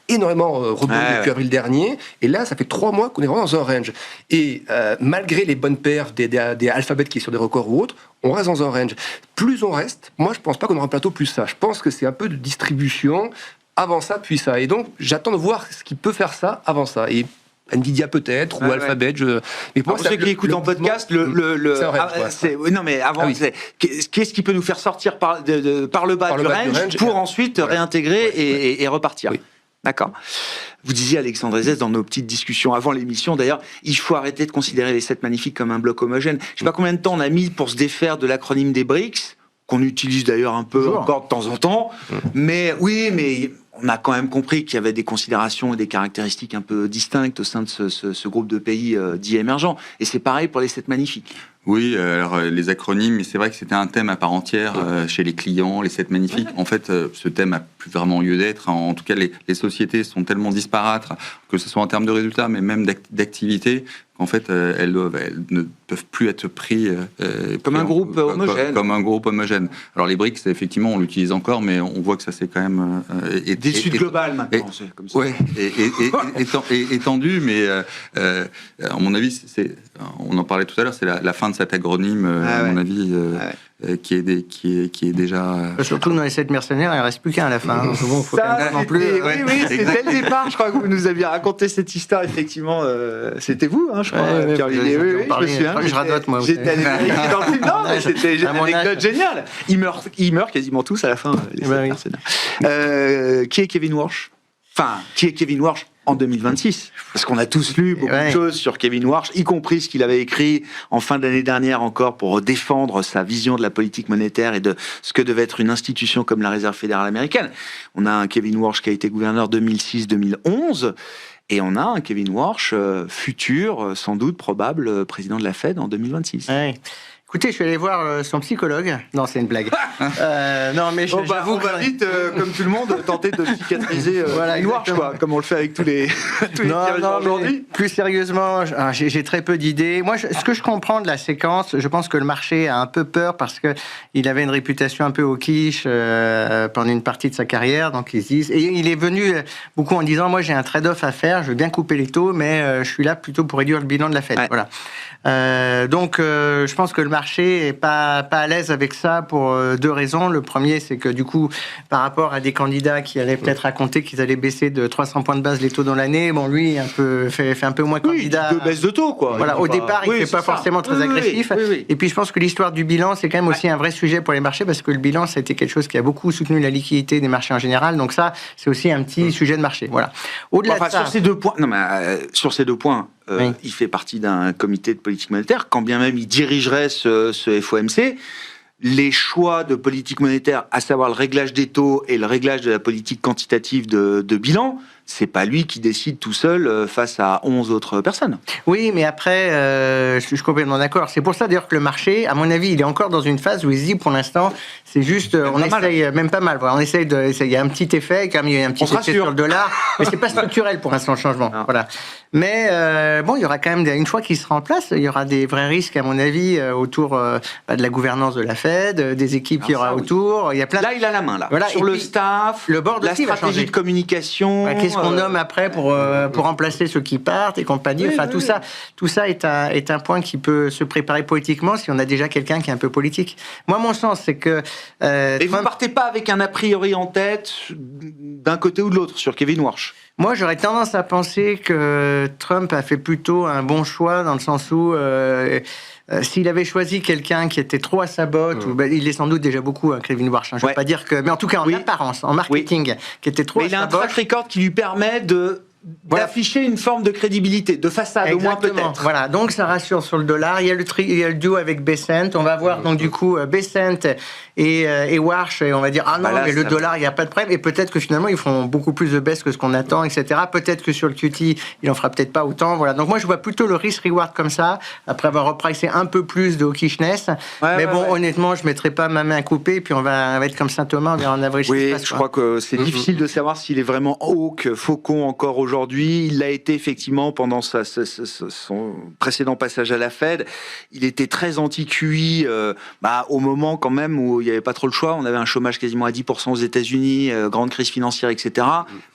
S3: énormément rebondi depuis avril dernier, et là, ça fait 3 mois qu'on est vraiment dans un range. Et malgré les bonnes perfs des alphabets qui sont sur des records ou autres, on reste dans un range. Plus on reste, moi, je pense pas qu'on aura un plateau plus ça. Je pense que c'est un peu de distribution avant ça, puis ça. Et donc, j'attends de voir ce qui peut faire ça avant ça. Et Nvidia peut-être, ou Alphabet.
S1: Mais pour ceux qui écoutent en podcast, non mais avant, qu'est-ce qui peut nous faire sortir par le bas du range pour ensuite réintégrer et repartir. Oui. D'accord. Vous disiez, Alexandre Ezès, dans nos petites discussions avant l'émission, d'ailleurs, il faut arrêter de considérer les 7 magnifiques comme un bloc homogène. Je ne sais pas combien de temps on a mis pour se défaire de l'acronyme des BRICS, qu'on utilise d'ailleurs un peu encore de temps en temps, mais on a quand même compris qu'il y avait des considérations et des caractéristiques un peu distinctes au sein de ce groupe de pays dits émergents. Et c'est pareil pour les 7 magnifiques.
S4: Oui, alors les acronymes, c'est vrai que c'était un thème à part entière chez les clients, les 7 magnifiques. En fait, ce thème a plus vraiment lieu d'être. En tout cas, les sociétés sont tellement disparates, que ce soit en termes de résultats, mais même d'activité, qu'en fait, elles ne peuvent plus être pris
S1: comme un groupe homogène.
S4: Comme un groupe homogène. Alors les BRICS, effectivement, on l'utilise encore, mais on voit que ça c'est quand même
S1: des suites globales maintenant. C'est comme ça.
S4: Ouais, étendu, mais à mon avis, on en parlait tout à l'heure, c'est la fin de cet acronyme, à mon avis. Qui est déjà...
S2: Surtout dans les 7 mercenaires, il ne reste plus qu'un à la fin. Donc bon, faut
S1: ça, non plus... Oui, c'était le départ, je crois que vous nous aviez raconté cette histoire, effectivement. C'était vous, je crois, Pierre-Olivier.
S2: Je radote, moi.
S1: J'étais dans le film. Non, mais c'était une anecdote géniale. Ils meurent quasiment tous à la fin, les 7 mercenaires. Qui est Kevin Warsh ? Enfin, qui est Kevin Warsh en 2026, parce qu'on a tous lu beaucoup de choses sur Kevin Warsh, y compris ce qu'il avait écrit en fin d'année dernière encore pour défendre sa vision de la politique monétaire et de ce que devait être une institution comme la Réserve fédérale américaine. On a un Kevin Warsh qui a été gouverneur 2006-2011, et on a un Kevin Warsh futur, sans doute probable, président de la Fed en 2026.
S2: Ouais. Écoutez, je suis allé voir son psychologue. Non, c'est une blague. Non, mais
S1: on va vite, comme tout le monde, tenter de cicatriser une Warsh, quoi, comme on le fait avec tous les dirigeants aujourd'hui.
S2: Plus sérieusement, j'ai très peu d'idées. Moi, ce que je comprends de la séquence, je pense que le marché a un peu peur parce que il avait une réputation un peu au quiche pendant une partie de sa carrière. Donc ils se disent, et il est venu beaucoup en disant, moi j'ai un trade-off à faire, je veux bien couper les taux, mais je suis là plutôt pour réduire le bilan de la Fed. Ouais. Voilà. Donc, je pense que le marché est pas à l'aise avec ça pour 2 raisons. Le premier, c'est que du coup, par rapport à des candidats qui allaient peut-être raconter qu'ils allaient baisser de 300 points de base les taux dans l'année, bon, lui, fait un peu moins candidat.
S1: De baisse de taux, quoi.
S2: Voilà, au départ, il fait pas forcément très agressif.
S1: Oui.
S2: Et puis, je pense que l'histoire du bilan, c'est quand même aussi un vrai sujet pour les marchés parce que le bilan, ça a été quelque chose qui a beaucoup soutenu la liquidité des marchés en général. Donc ça, c'est aussi un petit sujet de marché. Voilà. Au-delà de ça,
S1: sur ces 2 points. Non, mais sur ces 2 points. Il fait partie d'un comité de politique monétaire, quand bien même il dirigerait ce FOMC. Les choix de politique monétaire, à savoir le réglage des taux et le réglage de la politique quantitative de bilan, c'est pas lui qui décide tout seul face à 11 autres personnes.
S2: Oui, mais après, je suis complètement d'accord. C'est pour ça d'ailleurs que le marché, à mon avis, il est encore dans une phase où il se dit pour l'instant, c'est juste, on essaye, même pas mal. Voilà, on essaye il y a un petit effet, quand même, il y a un petit effet sur le dollar, mais c'est pas structurel pour l'instant le changement. Non. Voilà. Mais bon, il y aura quand même, une fois qu'il sera en place, il y aura des vrais risques, à mon avis, autour de la gouvernance de la Fed, des équipes qu'il y aura autour. Il y a plein.
S1: Là, il a la main, là. Voilà. Sur le staff,
S2: le board
S1: la stratégie de communication.
S2: Qu'est-ce qu'on nomme après pour remplacer ceux qui partent et compagnie. Enfin, tout ça est un point qui peut se préparer politiquement si on a déjà quelqu'un qui est un peu politique. Moi, mon sens, c'est que...
S1: Et vous ne partez pas avec un a priori en tête d'un côté ou de l'autre sur Kevin Warsh?
S2: Moi, j'aurais tendance à penser que Trump a fait plutôt un bon choix dans le sens où... s'il avait choisi quelqu'un qui était trop à sa botte, il est sans doute déjà beaucoup, Kevin Warsh, je ne veux pas dire que... Mais en tout cas, en apparence, en marketing, qui était trop à sa botte...
S1: Mais il a un track record qui lui permet de d'afficher une forme de crédibilité, de façade au moins peut-être.
S2: Voilà, donc ça rassure sur le dollar. Il y a le duo avec Bessent. On va voir donc du coup Bessent et Warsh, et on va dire mais le dollar, il n'y a pas de problème. Et peut-être que finalement ils font beaucoup plus de baisse que ce qu'on attend, etc. Peut-être que sur le QT, il en fera peut-être pas autant. Voilà. Donc moi je vois plutôt le risk-reward comme ça, après avoir repricé un peu plus de hawkishness. Honnêtement, je mettrai pas ma main coupée, puis on va être comme Saint-Thomas, on verra en avril.
S1: Oui, je crois que c'est difficile de savoir s'il est vraiment hawk, faucon encore aujourd'hui. Il l'a été effectivement pendant son précédent passage à la Fed. Il était très anti-QE au moment quand même où il n'y avait pas trop le choix. On avait un chômage quasiment à 10% aux États-Unis, grande crise financière, etc.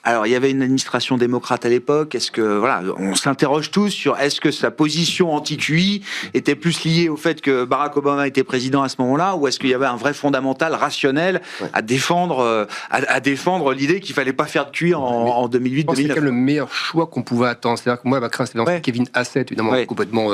S1: Alors il y avait une administration démocrate à l'époque. Est-ce que on s'interroge tous sur est-ce que sa position anti-QE était plus liée au fait que Barack Obama était président à ce moment-là, ou est-ce qu'il y avait un vrai fondamental rationnel à défendre l'idée qu'il fallait pas faire de QE en 2008-2009.
S3: C'est quand même le meilleur choix qu'on pouvait attendre. C'est-à-dire que moi, ma crainte, c'est dans Kevin Hassett, évidemment, complètement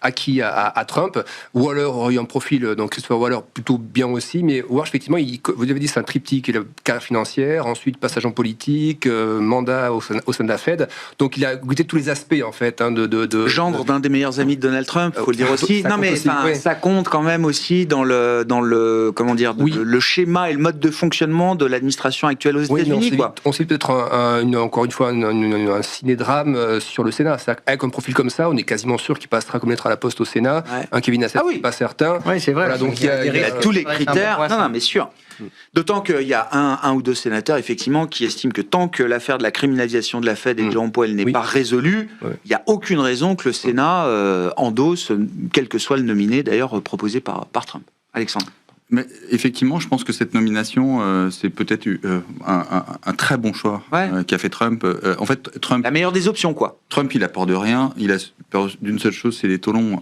S3: acquis à Trump, ou alors il y a un profil, donc Christopher Waller, plutôt bien aussi, mais Warsh, effectivement, vous avez dit, c'est un triptyque, il a carrière financière, ensuite passage en politique, mandat au sein de la Fed, donc il a goûté tous les aspects, en fait,
S1: gendre d'un des meilleurs amis de Donald Trump, faut le dire aussi. Ça compte quand même aussi dans le comment dire, le schéma et le mode de fonctionnement de l'administration actuelle aux États-Unis.
S3: On sait peut-être encore une fois un ciné-drame sur le Sénat. Avec un profil comme ça, on est quasiment sûr qu'il passera comme lettre à la poste au Sénat. Un Kevin Hassett, pas certain.
S2: Oui, c'est vrai.
S1: Voilà, donc il y a tous les critères. Non, mais sûr. D'autant qu'il y a un ou deux sénateurs, effectivement, qui estiment que tant que l'affaire de la criminalisation de la Fed et de Jérôme Powell n'est pas résolue, il n'y a aucune raison que le Sénat endosse, quel que soit le nominé, d'ailleurs, proposé par Trump. Alexandre.
S4: Mais effectivement, je pense que cette nomination, c'est peut-être un très bon choix qu'a fait Trump. En fait, Trump...
S1: La meilleure des options, quoi.
S4: Trump, il a peur de rien. Il a peur d'une seule chose, c'est les taux longs.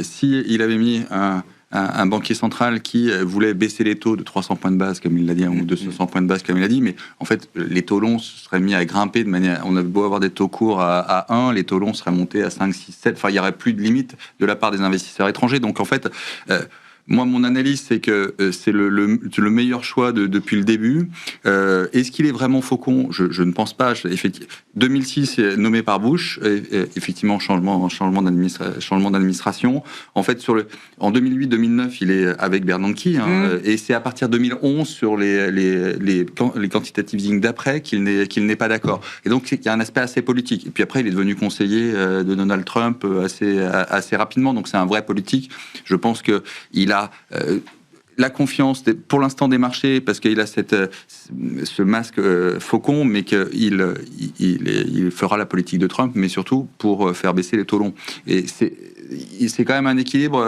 S4: S'il avait mis un banquier central qui voulait baisser les taux de 300 points de base, comme il l'a dit, ou 200 points de base, comme il l'a dit, mais en fait, les taux longs seraient mis à grimper de manière... On a beau avoir des taux courts à 1, les taux longs seraient montés à 5, 6, 7. Enfin, il n'y aurait plus de limite de la part des investisseurs étrangers. Donc, en fait... moi, mon analyse, c'est que c'est le meilleur choix depuis le début. Est-ce qu'il est vraiment faucon ? Je ne pense pas. 2006, nommé par Bush, effectivement, changement d'administration. En fait, en 2008-2009, il est avec Bernanke, et c'est à partir de 2011, sur les quantitative easing d'après, qu'il n'est pas d'accord. Et donc, il y a un aspect assez politique. Et puis après, il est devenu conseiller de Donald Trump assez rapidement. Donc, c'est un vrai politique. Je pense qu'il a la confiance pour l'instant des marchés, parce qu'il a ce masque faucon, mais qu'il fera la politique de Trump, mais surtout pour faire baisser les taux longs. Et c'est quand même un équilibre.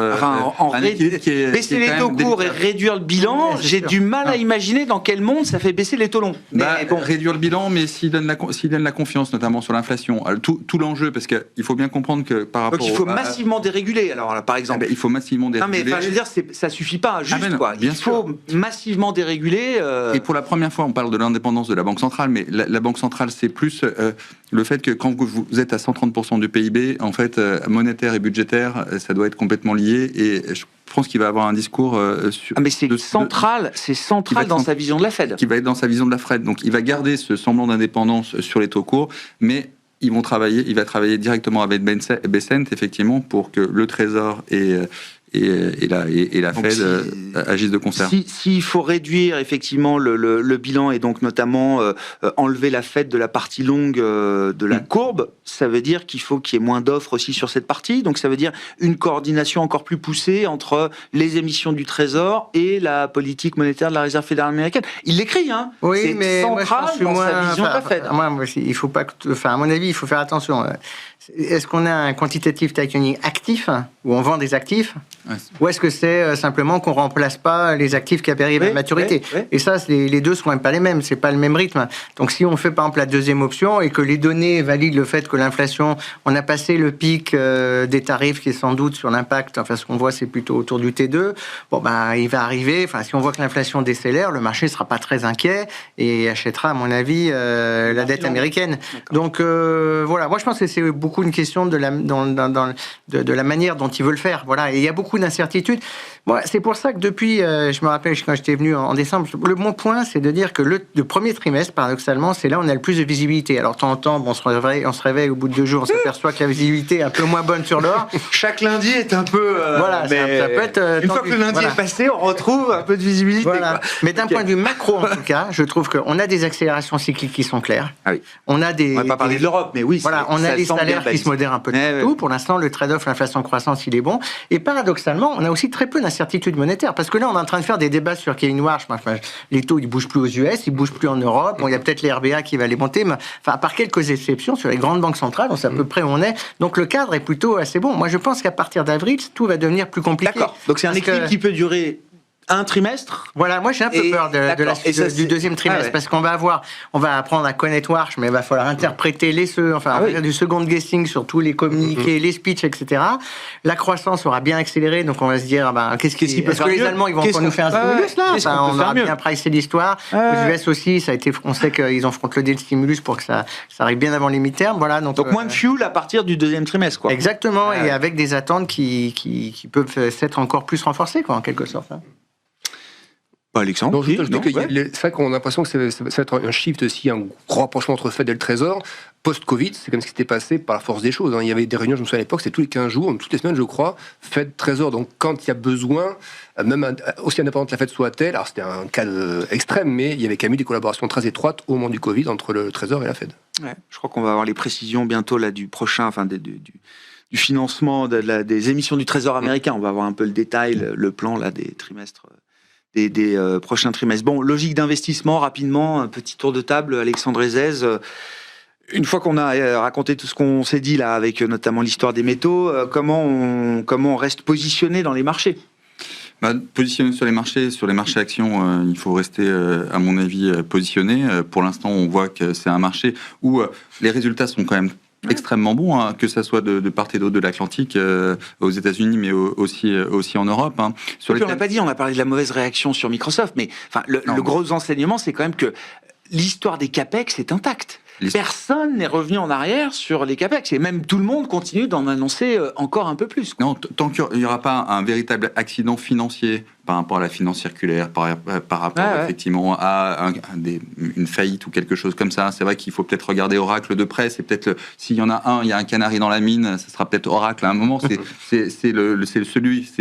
S1: Baisser les taux courts et réduire le bilan, j'ai du mal à imaginer dans quel monde ça fait baisser les taux longs.
S4: Réduire le bilan, mais s'il donne la confiance, notamment sur l'inflation, tout l'enjeu, parce qu'il faut bien comprendre que par rapport.
S1: Donc il faut massivement déréguler. Alors là, par exemple,
S4: il faut massivement déréguler.
S1: Non, mais je veux dire, ça suffit pas, juste quoi. Il faut massivement déréguler.
S4: Et pour la première fois, on parle de l'indépendance de la Banque centrale, mais la Banque centrale, c'est plus le fait que quand vous êtes à 130% du PIB, en fait, monétaire et budgétaire, ça doit être complètement lié, et je pense qu'il va avoir un discours sur...
S1: mais c'est central dans sa vision de la Fed.
S4: Qui va être dans sa vision de la Fed. Donc il va garder ce semblant d'indépendance sur les taux courts, mais il va travailler directement avec Bessent, effectivement, pour que le Trésor et la Fed agissent de concert.
S1: S'il faut réduire effectivement le bilan, et donc notamment enlever la Fed de la partie longue de la courbe, ça veut dire qu'il faut qu'il y ait moins d'offres aussi sur cette partie. Donc ça veut dire une coordination encore plus poussée entre les émissions du Trésor et la politique monétaire de la Réserve fédérale américaine. Il l'écrit, hein.
S2: Oui,
S1: c'est
S2: mais
S1: central dans sa vision de la Fed.
S2: Il faut pas. À mon avis, il faut faire attention. Est-ce qu'on a un quantitative tightening actif, où on vend des actifs, ou est-ce que c'est simplement qu'on remplace pas les actifs qui arrivent à maturité? Et ça, les deux sont même pas les mêmes, c'est pas le même rythme. Donc si on fait par exemple la deuxième option et que les données valident le fait que l'inflation, on a passé le pic des tarifs qui est sans doute sur l'impact, enfin ce qu'on voit c'est plutôt autour du T2, il va arriver, si on voit que l'inflation décélère, le marché sera pas très inquiet et achètera à mon avis la dette américaine. Donc voilà, moi je pense que c'est beaucoup une question de la manière dont il veut le faire. Voilà, et il y a beaucoup beaucoup d'incertitudes. Bon, c'est pour ça que depuis, je me rappelle quand j'étais venu en décembre, le bon point, c'est de dire que le premier trimestre, paradoxalement, c'est là où on a le plus de visibilité. Alors, de temps en temps, bon, on se réveille au bout de 2 jours, on s'aperçoit que la visibilité est un peu moins bonne sur l'or.
S1: Chaque lundi est un peu...
S2: voilà,
S1: mais
S2: ça peut être...
S1: une fois que le lundi est passé, on retrouve un peu de visibilité.
S2: Voilà. Mais d'un point de vue macro, en tout cas, je trouve qu'on a des accélérations cycliques qui sont claires.
S1: Ah oui.
S2: On a des...
S1: On va pas parler de l'Europe, mais oui.
S2: Voilà, on a des salaires qui se modèrent un peu de tout. Pour l'instant, le trade-off, l'inflation-croissance, il est bon. Et paradoxalement, on a aussi très peu d'incertitudes monétaires. Parce que là, on est en train de faire des débats sur Kevin Warsh. Enfin, les taux, ils bougent plus aux US, ils bougent plus en Europe. Bon, il y a peut-être les RBA qui va les monter. Mais, enfin, à part quelques exceptions, sur les grandes banques centrales, on sait à peu près où on est. Donc, le cadre est plutôt assez bon. Moi, je pense qu'à partir d'avril, tout va devenir plus compliqué.
S1: D'accord. Donc, c'est un équilibre qui peut durer un trimestre.
S2: Voilà, moi j'ai un peu peur de la suite du deuxième trimestre parce qu'on va apprendre à connaître Warsh, mais il va falloir interpréter du second guessing sur tous les communiqués, les speeches, etc. La croissance aura bien accéléré, donc on va se dire qu'est-ce qui parce que les Allemands ils vont encore nous faire un stimulus là, on aura bien pricé l'histoire. Aux US aussi, on sait qu'ils ont front-loadé le stimulus pour que ça arrive bien avant les mi-termes. Voilà, donc
S1: moins de fuel à partir du deuxième trimestre, quoi.
S2: Exactement, et avec des attentes qui peuvent s'être encore plus renforcées, quoi, en quelque sorte.
S1: Alexandre,
S3: c'est vrai qu'on a l'impression que ça va être un shift aussi, un gros rapprochement entre Fed et le Trésor. Post-Covid, c'est comme ce qui s'était passé par la force des choses. Il y avait des réunions, je me souviens à l'époque, c'était tous les 15 jours, toutes les semaines, je crois, Fed, Trésor. Donc quand il y a besoin, même aussi indépendante que la Fed soit-elle, alors c'était un cas extrême, mais il y avait quand même eu des collaborations très étroites au moment du Covid entre le Trésor et la Fed.
S1: Ouais, je crois qu'on va avoir les précisions bientôt là, du prochain, du financement des émissions du Trésor américain. On va avoir un peu le détail, le plan là, des trimestres. Des prochains trimestres. Bon, logique d'investissement, rapidement, un petit tour de table, Alexandre Ezez. Une fois qu'on a raconté tout ce qu'on s'est dit là, avec notamment l'histoire des métaux, comment on reste positionné dans les marchés ?
S4: Positionné sur les marchés actions, il faut rester, à mon avis, positionné. Pour l'instant, on voit que c'est un marché où les résultats sont quand même extrêmement bon, que ça soit de part et d'autre de l'Atlantique, aux États-Unis, mais aussi en Europe.
S1: On n'a pas dit, on a parlé de la mauvaise réaction sur Microsoft, mais le gros enseignement, c'est quand même que l'histoire des CAPEX est intacte. Personne n'est revenu en arrière sur les CAPEX, et même tout le monde continue d'en annoncer encore un peu plus.
S4: Non, tant qu'il n'y aura pas un véritable accident financier par rapport à la finance circulaire, par rapport effectivement à une faillite ou quelque chose comme ça. C'est vrai qu'il faut peut-être regarder Oracle de près. C'est peut-être s'il y en a il y a un canari dans la mine, ce sera peut-être Oracle à un moment. C'est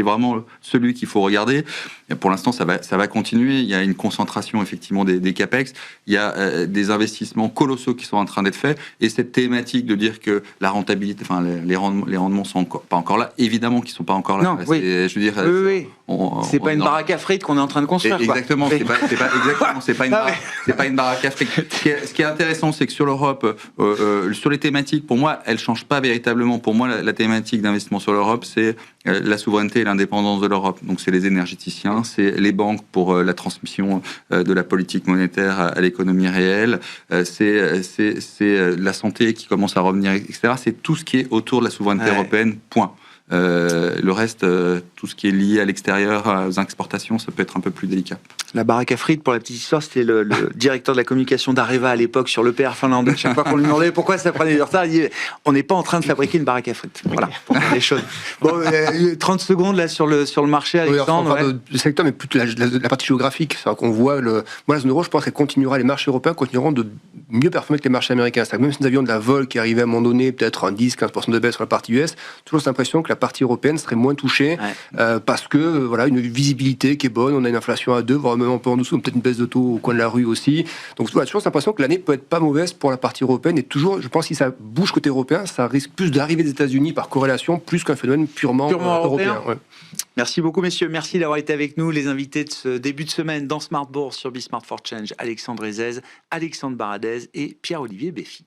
S4: vraiment celui qu'il faut regarder. Et pour l'instant, ça va continuer. Il y a une concentration effectivement des capex. Il y a des investissements colossaux qui sont en train d'être faits. Et cette thématique de dire que la rentabilité, les rendements sont pas encore là. Évidemment qu'ils sont pas encore là.
S1: Non, je
S4: veux dire,
S1: c'est pas une baraque à frites qu'on est en train de construire.
S4: Exactement, c'est pas une baraque à frites. Ce qui est intéressant, c'est que sur l'Europe, sur les thématiques, pour moi, elles changent pas véritablement. Pour moi, la thématique d'investissement sur l'Europe, c'est la souveraineté et l'indépendance de l'Europe. Donc, c'est les énergéticiens, c'est les banques pour la transmission de la politique monétaire à l'économie réelle, c'est la santé qui commence à revenir, etc. C'est tout ce qui est autour de la souveraineté européenne, point. Le reste, tout ce qui est lié à l'extérieur, aux exportations, ça peut être un peu plus délicat.
S1: La baraque à frites, pour la petite histoire, c'était le directeur de la communication d'Areva à l'époque sur l'EPR finlandais. Chaque fois qu'on lui demandait pourquoi ça prenait du retard, il disait « On n'est pas en train de fabriquer une baraque à frites. » Voilà, pour faire les choses. Bon, 30 secondes là sur le marché, Alexandre.
S3: Le secteur, mais plutôt la partie géographique. C'est-à-dire qu'on voit la zone euro, je pense les marchés européens continueront de mieux performer que les marchés américains. C'est-à-dire que même si nous avions de la vol qui arrivait à un moment donné, peut-être un 10-15% de baisse sur la partie US, toujours cette impression que la partie européenne serait moins touchée parce que une visibilité qui est bonne, on a une inflation à 2, voire même un peu en dessous, peut-être une baisse de taux au coin de la rue aussi. Donc toujours cette impression que l'année peut être pas mauvaise pour la partie européenne et toujours, je pense, si ça bouge côté européen, ça risque plus d'arriver des États-Unis par corrélation plus qu'un phénomène purement européen.
S1: Merci beaucoup messieurs, merci d'avoir été avec nous, les invités de ce début de semaine dans Smart Bourse sur Be Smart for Change, Alexandre Ezez, Alexandre Baradez et Pierre-Olivier Beffy.